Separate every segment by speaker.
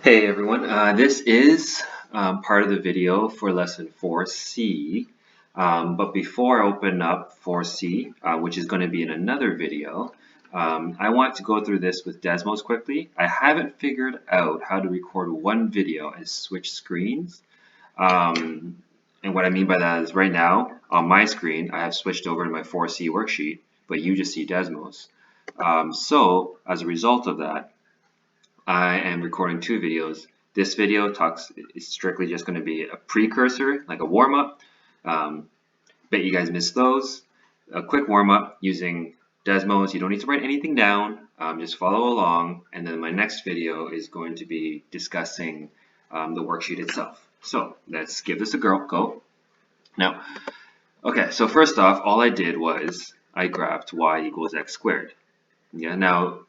Speaker 1: Hey everyone, this is part of the video for lesson 4C. But before I open up 4C, which is going to be in another video, I want to go through this with Desmos quickly. I haven't figured out how to record one video and switch screens. And what I mean by that is right now on my screen, I have switched over to my 4C worksheet, but you just see Desmos. So as a result of that, I am recording two videos. This video is strictly just going to be a precursor, like a warm-up. Bet you guys missed those. A quick warm-up using Desmos. You don't need to write anything down. Just follow along. And then my next video is going to be discussing the worksheet itself. So let's give this a go. Now, okay, so first off, all I did was I grabbed y equals x squared. Yeah, now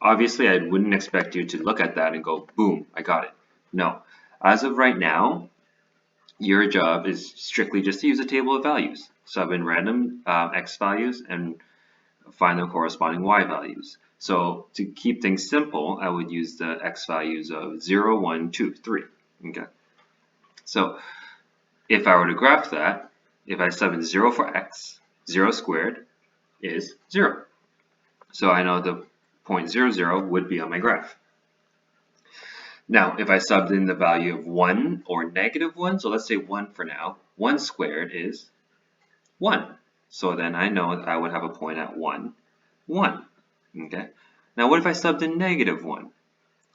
Speaker 1: obviously, I wouldn't expect you to look at that and go, boom, I got it. No. As of right now, your job is strictly just to use a table of values. Sub in random x values and find the corresponding y values. So to keep things simple, I would use the x values of 0, 1, 2, 3. Okay. So if I were to graph that, if I sub in 0 for x, 0 squared is 0. So I know the point 0, 0 would be on my graph. Now, if I subbed in the value of 1 or negative 1, so let's say 1 for now, 1 squared is 1. So then I know that I would have a point at 1, 1. Okay. Now, what if I subbed in negative 1?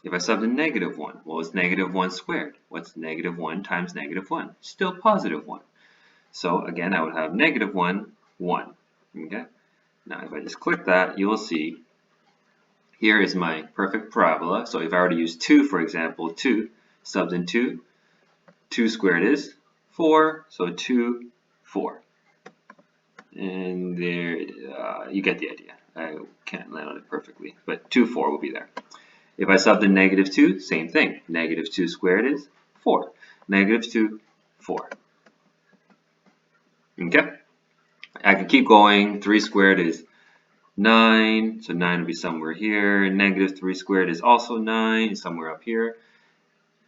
Speaker 1: If I subbed in negative 1, well, it's negative 1 squared. What's negative 1 times negative 1? Still positive 1. So again, I would have negative 1, 1. Okay. Now, if I just click that, you will see here is my perfect parabola. So if I were to use 2, for example, 2 subs in 2, 2 squared is 4, so 2, 4. And there, you get the idea. I can't land on it perfectly, but 2, 4 will be there. If I subbed in negative 2, same thing. Negative 2 squared is 4. Negative 2, 4. Okay? I can keep going. 3 squared is 9, so 9 will be somewhere here. Negative 3 squared is also 9, somewhere up here.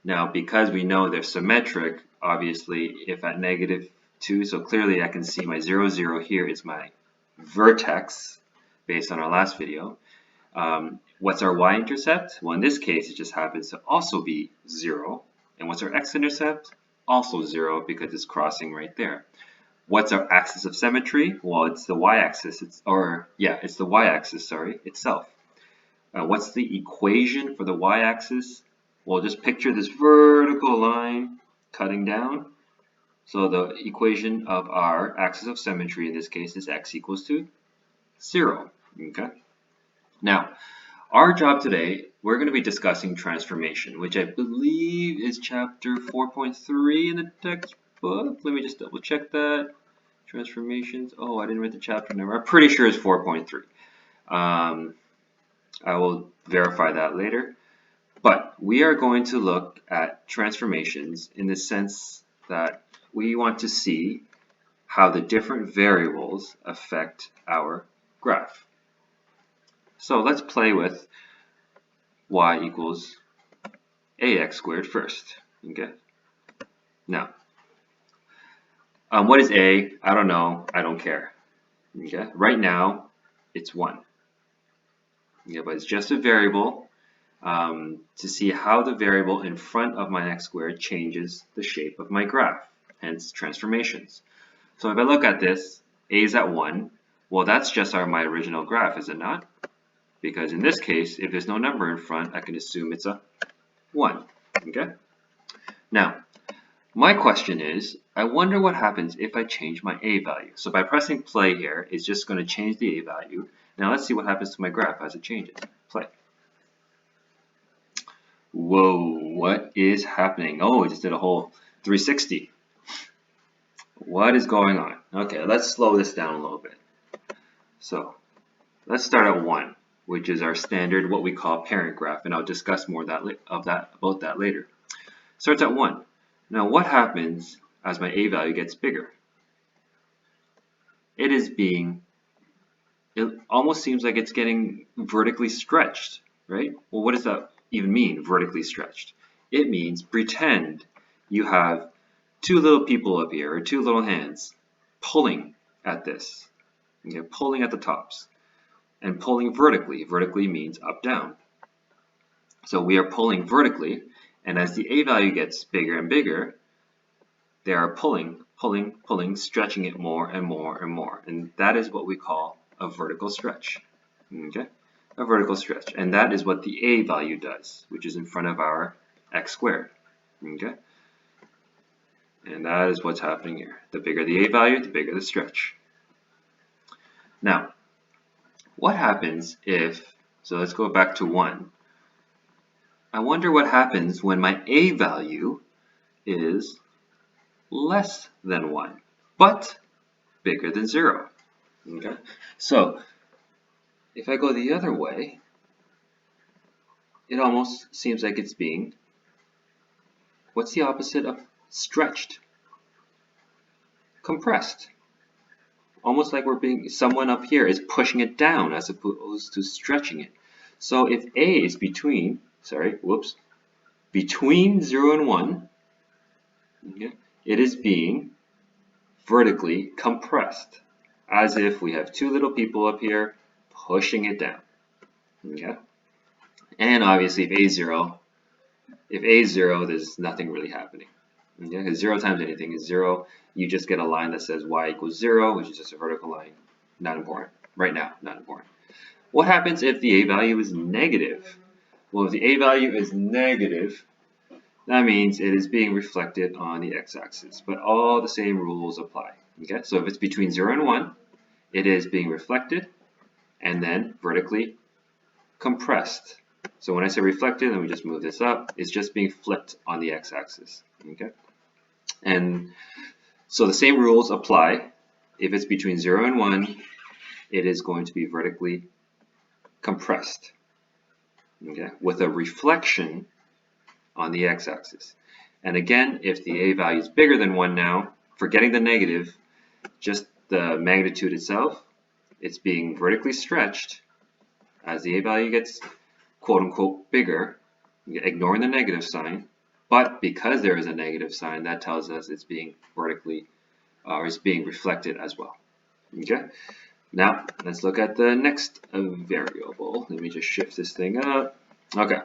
Speaker 1: Now, because we know they're symmetric, obviously, if at negative 2, so clearly I can see my 0, 0 here is my vertex, based on our last video. What's our y-intercept? Well, in this case, it just happens to also be 0. And what's our x-intercept? Also 0, because it's crossing right there. What's our axis of symmetry? Well, it's the y-axis. It's the y-axis, itself. What's the equation for the y-axis? Well, just picture this vertical line cutting down. So the equation of our axis of symmetry in this case is x equals to 0. Okay. Now, our job today, we're going to be discussing transformation, which I believe is chapter 4.3 in the textbook. Let me just double check that. Transformations. Oh, I didn't write the chapter number. I'm pretty sure it's 4.3. I will verify that later. But we are going to look at transformations in the sense that we want to see how the different variables affect our graph. So let's play with y equals ax squared first. Okay. Now, what is a? I don't know. I don't care. Okay. Right now, it's 1. Yeah, but it's just a variable to see how the variable in front of my x squared changes the shape of my graph, hence transformations. So if I look at this, a is at 1. Well, that's just my original graph, is it not? Because in this case, if there's no number in front, I can assume it's a 1. Okay? Now, my question is, I wonder what happens if I change my a value. So by pressing play here, it's just going to change the a value. Now let's see what happens to my graph as it changes. Play. Whoa, what is happening? Oh, it just did a whole 360. What is going on? Okay, let's slow this down a little bit. So let's start at 1, which is our standard, what we call parent graph, and I'll discuss more about that later. Starts at 1. Now what happens as my a value gets bigger? It almost seems like it's getting vertically stretched, right? Well, what does that even mean, vertically stretched? it means pretend you have two little people up here, or two little hands, pulling at this. Okay, pulling at the tops. And pulling vertically. Vertically means up, down. So we are pulling vertically, and as the A value gets bigger and bigger, they are pulling, pulling, pulling, stretching it more and more and more. And that is what we call a vertical stretch. Okay? A vertical stretch. And that is what the A value does, which is in front of our x squared. Okay? And that is what's happening here. The bigger the A value, the bigger the stretch. Now, what happens if, so let's go back to 1. I wonder what happens when my A value is less than 1, but bigger than 0. Okay? So, if I go the other way, it almost seems like it's being, what's the opposite of stretched? Compressed. Almost like we're being, someone up here is pushing it down as opposed to stretching it. So if A is between 0 and 1, okay, it is being vertically compressed, as if we have two little people up here pushing it down. Okay? And obviously if A is 0, there's nothing really happening. Okay? Because 0 times anything is 0. You just get a line that says y equals 0, which is just a vertical line. Not important. Right now, not important. What happens if the A value is negative? Well, if the A value is negative, that means it is being reflected on the x-axis. But all the same rules apply. Okay? So if it's between 0 and 1, it is being reflected and then vertically compressed. So when I say reflected, let me just move this up. It's just being flipped on the x-axis. Okay? And so the same rules apply. If it's between 0 and 1, it is going to be vertically compressed, okay, with a reflection on the x-axis. And again, if the A value is bigger than 1 now, forgetting the negative, just the magnitude itself, it's being vertically stretched as the A value gets quote-unquote bigger, ignoring the negative sign. But because there is a negative sign, that tells us it's being vertically, or it's being reflected as well. Okay? Now, let's look at the next variable. Let me just shift this thing up. Okay.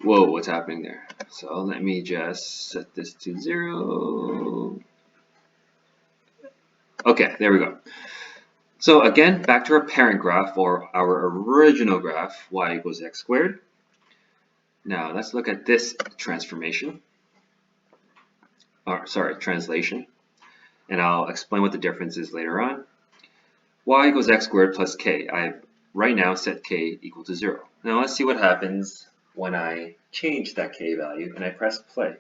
Speaker 1: Whoa, what's happening there? So let me just set this to 0. Okay, there we go. So again, back to our parent graph, or our original graph, y equals x squared. Now, let's look at this transformation. Or, sorry, translation. And I'll explain what the difference is later on. Y equals x squared plus k. I've right now set k equal to 0. Now let's see what happens when I change that k value and I press play.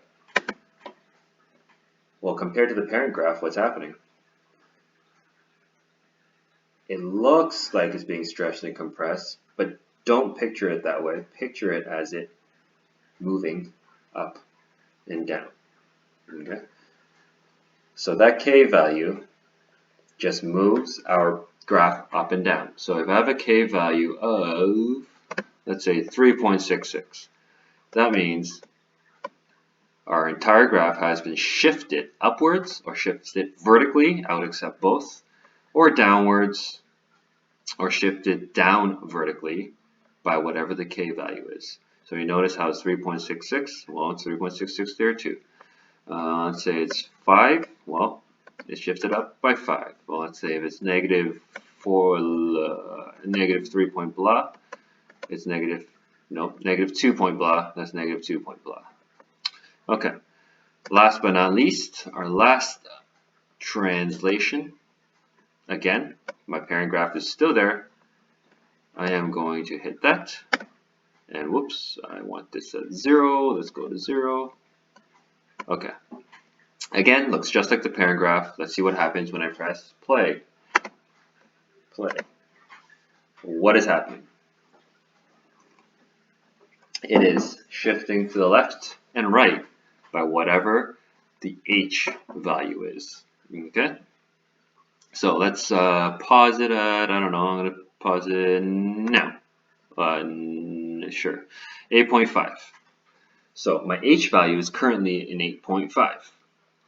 Speaker 1: Well, compared to the parent graph, what's happening? It looks like it's being stretched and compressed, but don't picture it that way. Picture it as it moving up and down. Okay? So that k value just moves our graph up and down. So if I have a k value of, let's say, 3.66, that means our entire graph has been shifted upwards or shifted vertically, I would accept both, or downwards, or shifted down vertically by whatever the k value is. So you notice how it's 3.66, well, it's 3.66 there too. Let's say it's 5, well, it's shifted up by 5. Well, let's say if it's negative 3 point blah, it's negative 2 point blah, that's negative 2 point blah. Okay, last but not least, our last translation. Again, my parent graph is still there. I am going to hit that. And whoops, I want this at 0. Let's go to 0. Okay. Again, looks just like the parent graph. Let's see what happens when I press play. Play. What is happening? It is shifting to the left and right by whatever the h value is. Okay? So let's pause it at, I don't know, I'm going to pause it now. Sure. 8.5. So my h value is currently in 8.5.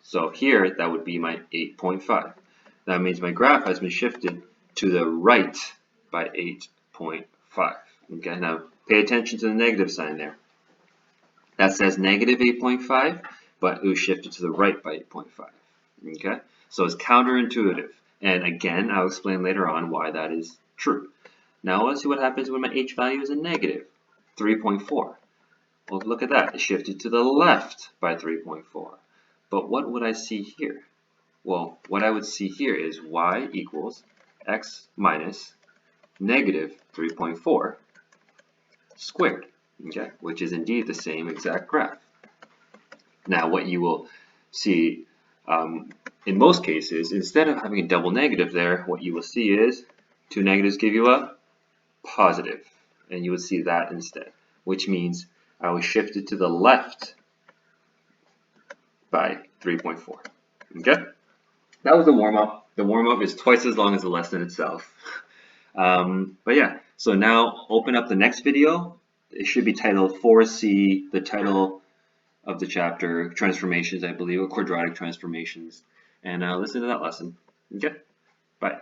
Speaker 1: So here, that would be my 8.5. That means my graph has been shifted to the right by 8.5. Okay, now pay attention to the negative sign there. That says negative 8.5, but it was shifted to the right by 8.5. Okay, so it's counterintuitive. And again, I'll explain later on why that is true. Now let's see what happens when my h value is a negative 3.4. Well, look at that. It shifted to the left by 3.4. But what would I see here? Well, what I would see here is y equals x minus negative 3.4 squared, okay, which is indeed the same exact graph. Now, what you will see in most cases, instead of having a double negative there, what you will see is two negatives give you a positive, and you would see that instead, which means I was shifted to the left by 3.4. Okay, that was the warm-up. The warm-up is twice as long as the lesson itself. But yeah, so now open up the next video. It should be titled 4C, the title of the chapter, transformations, I believe, or quadratic transformations. And listen to that lesson. Okay, bye.